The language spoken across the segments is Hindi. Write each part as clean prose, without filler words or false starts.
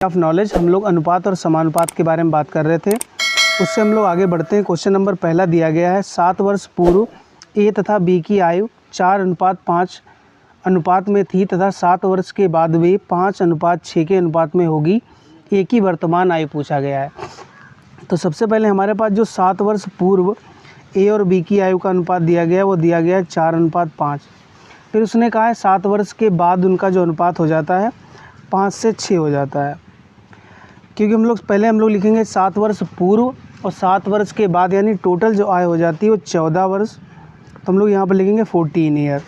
ऑफ नॉलेज हम लोग अनुपात और समानुपात के बारे में बात कर रहे थे। उससे हम लोग आगे बढ़ते हैं। क्वेश्चन नंबर पहला दिया गया है, 7 वर्ष पूर्व ए तथा बी की आयु 4:5 अनुपात में थी तथा 7 वर्ष के बाद वे 5:6 के अनुपात में होगी। ए की वर्तमान आयु पूछा गया है। तो सबसे पहले हमारे पास जो 7 वर्ष पूर्व ए और बी की आयु का अनुपात दिया गया है वो दिया गया है 4:5। फिर उसने कहा है 7 वर्ष के बाद उनका जो अनुपात हो जाता है 5 से 6 हो जाता है। क्योंकि हम लोग लिखेंगे 7 वर्ष पूर्व और 7 वर्ष के बाद, यानी टोटल जो आय हो जाती है वो 14 वर्ष। तो हम लोग यहाँ पर लिखेंगे 14 ईयर।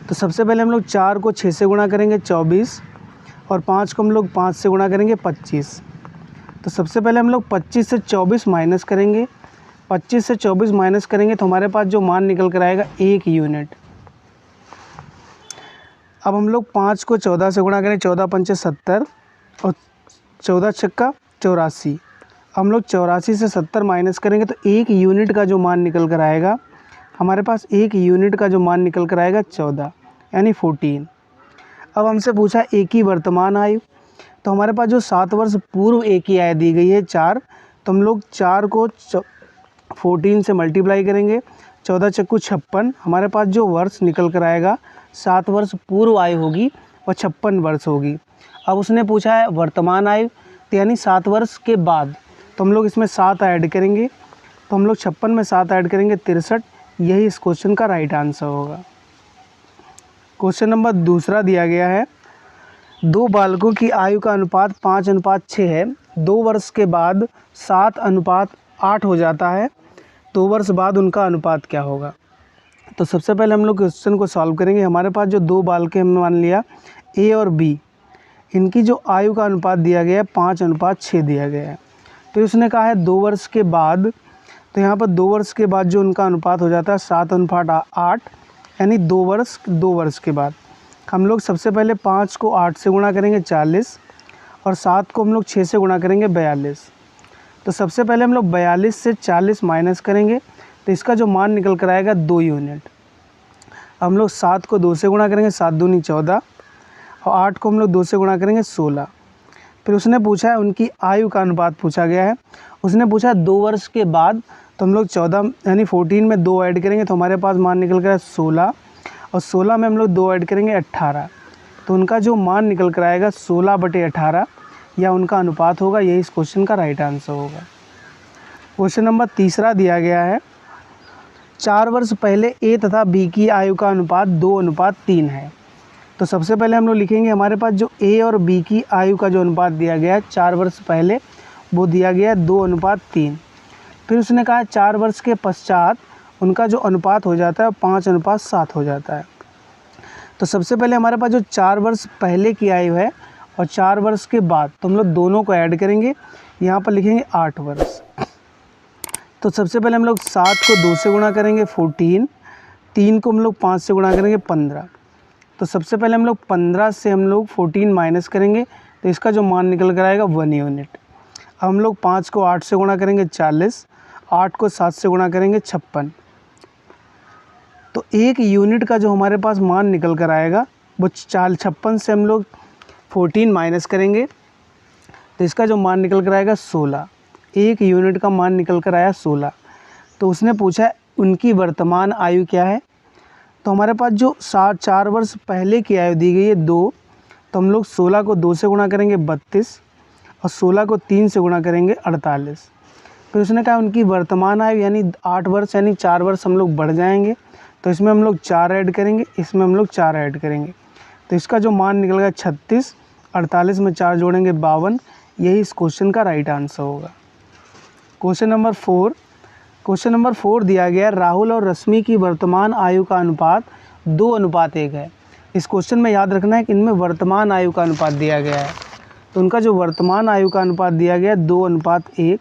तो सबसे पहले हम लोग 4 को 6 से गुणा करेंगे 24 और 5 को हम लोग 5 से गुणा करेंगे 25। तो सबसे पहले हम लोग 25 से 24 माइनस करेंगे। 25 से 24 माइनस करेंगे तो हमारे पास जो मान निकल कर आएगा 1 यूनिट। अब हम लोग 5 को 14 से गुणा करें, 14 पंचे 70 और 14 छक्का 84। हम लोग 84 से 70 माइनस करेंगे तो 1 यूनिट का जो मान निकल कर आएगा, हमारे पास 1 यूनिट का जो मान निकल कर आएगा 14 यानी 14। अब हमसे पूछा ए की वर्तमान आयु। तो हमारे पास जो 7 वर्ष पूर्व ए की आयु दी गई है 4, तो हम लोग 4 को 14 से मल्टीप्लाई करेंगे, 14 चक्कू 56। हमारे पास जो वर्ष निकल कर आएगा 7 वर्ष पूर्व आयु होगी और 56 वर्ष होगी। अब उसने पूछा है वर्तमान आयु, तो यानी 7 वर्ष के बाद, तो हम लोग इसमें 7 ऐड करेंगे। तो हम लोग 56 में 7 ऐड करेंगे 63। यही इस क्वेश्चन का राइट आंसर होगा। क्वेश्चन नंबर दूसरा दिया गया है, 2 बालकों की आयु का अनुपात 5:6 है। 2 वर्ष के बाद 7:8 हो जाता है। 2 वर्ष बाद उनका अनुपात क्या होगा। तो सबसे पहले हम लोग क्वेश्चन को सॉल्व करेंगे। हमारे पास जो 2 बालक हमने मान लिया ए और बी, इनकी जो आयु का अनुपात दिया गया है 5:6 दिया गया है। फिर उसने कहा है 2 वर्ष के बाद, तो यहाँ पर 2 वर्ष के बाद जो उनका अनुपात हो जाता है 7:8 यानी 2 वर्ष के बाद हम लोग सबसे पहले 5 को 8 से गुणा करेंगे 40 और 7 को हम लोग 6 से गुणा करेंगे 42। तो सबसे पहले हम लोग 42 से 40 माइनस करेंगे तो इसका जो मान निकल कर आएगा 2 यूनिट। हम लोग 7 को 2 से गुणा करेंगे, 7 दूनी 14 और 8 को हम लोग 2 से गुणा करेंगे 16। फिर उसने पूछा है उनकी आयु का अनुपात पूछा गया है। उसने पूछा 2 वर्ष के बाद, तो हम लोग 14 यानी 14 में 2 ऐड करेंगे तो हमारे पास मान निकल कर 16 और 16 में हम लोग 2 ऐड करेंगे 18। तो उनका जो मान निकल कर आएगा 16/18 या उनका अनुपात होगा। यही इस क्वेश्चन का राइट आंसर होगा। क्वेश्चन नंबर तीसरा दिया गया है, 4 वर्ष पहले ए तथा बी की आयु का अनुपात 2:3 है। तो सबसे पहले हम लोग लिखेंगे हमारे पास जो ए और बी की आयु का जो अनुपात दिया गया है 4 वर्ष पहले, वो दिया गया है 2:3। फिर उसने कहा 4 वर्ष के पश्चात उनका जो अनुपात हो जाता है 5:7 हो जाता है। तो सबसे पहले हमारे पास जो 4 वर्ष पहले की आयु है और 4 वर्ष के बाद, तो हम लोग दोनों को ऐड करेंगे, यहाँ पर लिखेंगे 8 वर्ष। तो सबसे पहले हम लोग 7 को 2 से गुणा करेंगे 14, 3 को हम लोग 5 से गुणा करेंगे 15। तो सबसे पहले हम लोग 15 से हम लोग 14 माइनस करेंगे तो इसका जो मान निकल कर आएगा 1 यूनिट। अब हम लोग 5 को 8 से गुणा करेंगे 40, 8 को 7 से गुणा करेंगे 56। तो 1 यूनिट का जो हमारे पास मान निकल कर आएगा वो 56 से हम लोग 14 माइनस करेंगे तो इसका जो मान निकल कर आएगा 16। 1 यूनिट का मान निकल कर आया 16। तो उसने पूछा उनकी वर्तमान आयु क्या है। तो हमारे पास जो 4 वर्ष पहले की आयु दी गई है 2, तो हम लोग 16 को 2 से गुणा करेंगे 32 और 16 को 3 से गुणा करेंगे 48। फिर उसने कहा उनकी वर्तमान आयु यानी 8 वर्ष यानी 4 वर्ष हम लोग बढ़ जाएंगे, तो इसमें हम लोग 4 ऐड करेंगे, इसमें हम लोग 4 ऐड करेंगे। तो इसका जो मान निकलेगा 36, 48 में 4 जोड़ेंगे 52। यही इस क्वेश्चन का राइट आंसर होगा। क्वेश्चन नंबर 4 दिया गया है, राहुल और रश्मि की वर्तमान आयु का अनुपात 2:1 है। इस क्वेश्चन में याद रखना है कि इनमें वर्तमान आयु का अनुपात दिया गया है। तो उनका जो वर्तमान आयु का अनुपात दिया गया है 2:1।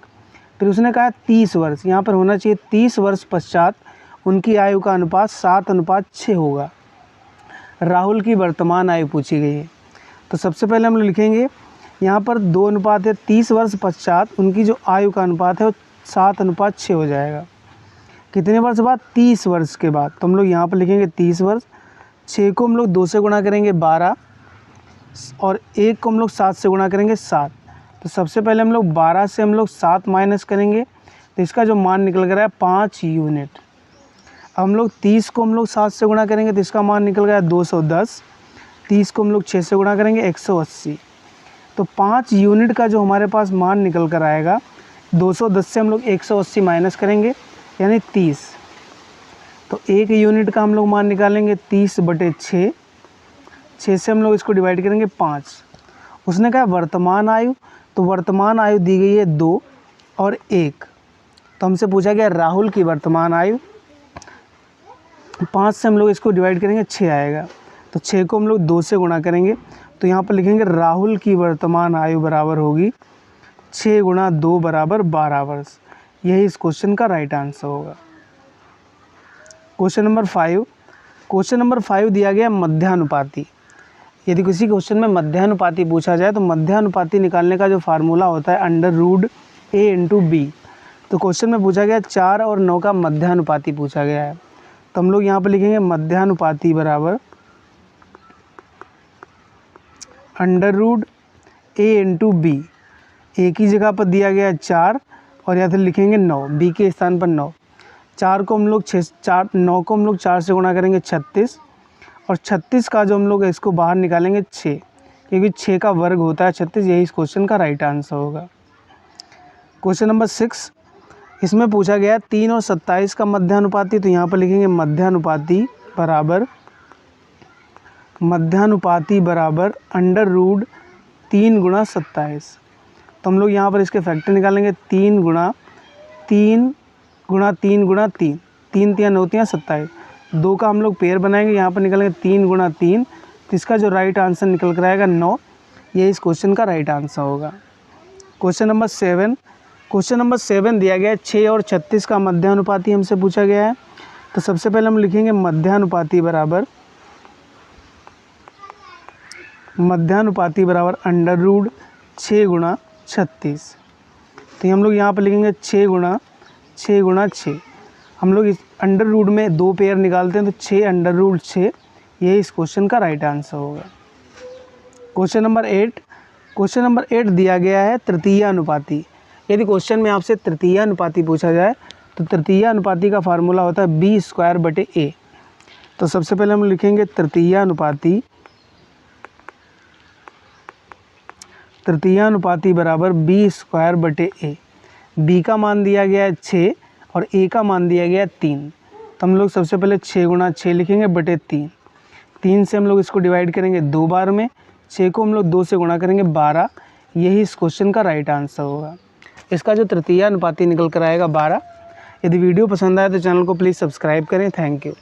फिर उसने कहा 30 वर्ष, यहाँ पर होना चाहिए 30 वर्ष पश्चात उनकी आयु का अनुपात 7:6 होगा। राहुल की वर्तमान आयु पूछी गई है। तो सबसे पहले हम लोग लिखेंगे यहाँ पर 2 है, 30 वर्ष पश्चात उनकी जो आयु का अनुपात है वो 7:6 हो जाएगा। कितने वर्ष बाद? 30 वर्ष के बाद। तो हम लोग यहाँ पर लिखेंगे 30 वर्ष। 6 को हम लोग 2 से गुणा करेंगे 12 और 1 को हम लोग 7 से गुणा करेंगे 7। तो सबसे पहले हम लोग 12 से हम लोग 7 माइनस करेंगे तो इसका जो मान निकल कर आया 5 यूनिट। अब हम लोग 30 को हम लोग 7 से गुणा करेंगे तो इसका मान निकल गया 210। 30 को हम लोग 6 से गुणा करेंगे 180। तो 5 यूनिट का जो हमारे पास मान निकल कर आएगा 210 से हम लोग 180 माइनस करेंगे यानी 30। तो 1 यूनिट का हम लोग मान निकालेंगे 30/6। 6 से हम लोग इसको डिवाइड करेंगे 5। उसने कहा वर्तमान आयु, तो वर्तमान आयु दी गई है 2 और 1। तो हमसे पूछा गया राहुल की वर्तमान आयु। 5 से हम लोग इसको डिवाइड करेंगे 6 आएगा। तो 6 को हम लोग 2 से गुणा करेंगे तो यहाँ पर लिखेंगे राहुल की वर्तमान आयु बराबर होगी 6 गुणा 2 बराबर 12 वर्ष। यही इस क्वेश्चन का राइट आंसर होगा। Question number 5। क्वेश्चन नंबर 5 दिया गया मध्यानुपाती। यदि किसी क्वेश्चन में मध्यानुपाती पूछा जाए तो मध्यानुपाती निकालने का जो फार्मूला होता है √a/b। तो क्वेश्चन में पूछा गया 4 और 9 का मध्यानुपाती पूछा गया है। तो हम लोग यहाँ पर लिखेंगे मध्यानुपाती बराबर √a/b। ए की जगह पर दिया गया है 4 और या फिर लिखेंगे 9, बी के स्थान पर 9। 9 को हम लोग 4 से गुणा करेंगे 36 और 36 का जो हम लोग इसको बाहर निकालेंगे 6, क्योंकि 6 का वर्ग होता है 36। यही इस क्वेश्चन का राइट आंसर होगा। Question number 6। इसमें पूछा गया 3 और 27 का मध्यानुपाती। तो यहाँ पर लिखेंगे मध्यानुपाती बराबर √3 गुणा 27। तो हम लोग यहाँ पर इसके फैक्टर निकालेंगे 3 गुणा 3 गुणा 3 गुणा 3, 3 3 9 3 27। 2 का हम लोग पेयर बनाएंगे, यहाँ पर निकालेंगे 3 गुणा 3। तो इसका जो राइट आंसर निकल कर आएगा 9। ये इस क्वेश्चन का राइट आंसर होगा। Question number 7। क्वेश्चन नंबर 7 दिया गया है 6 और 36 का मध्यानुपाती हमसे पूछा गया है। तो सबसे पहले हम लिखेंगे मध्यानुपाती बराबर √6 गुणा 36। तो हम लोग यहाँ पर लिखेंगे 6 गुणा 6। हम लोग इस अंडर रूट में 2 पेयर निकालते हैं तो 6√6। ये इस क्वेश्चन का राइट आंसर होगा। Question number 8। क्वेश्चन नंबर 8 दिया गया है तृतीय अनुपाती। यदि क्वेश्चन में आपसे तृतीय अनुपाती पूछा जाए तो तृतीय अनुपाती का फार्मूला होता है b² a। तो सबसे पहले हम लिखेंगे तृतीय अनुपाती बराबर b² a। b का मान दिया गया है 6 और a का मान दिया गया है 3। तो हम लोग सबसे पहले 6 गुणा 6 लिखेंगे बटे 3। 3 से हम लोग इसको डिवाइड करेंगे 2 बार में। 6 को हम लोग 2 से गुणा करेंगे 12। यही इस क्वेश्चन का राइट आंसर होगा। इसका जो तृतीय अनुपाती निकल कर आएगा 12। यदि वीडियो पसंद आए तो चैनल को प्लीज़ सब्सक्राइब करें। Thank you.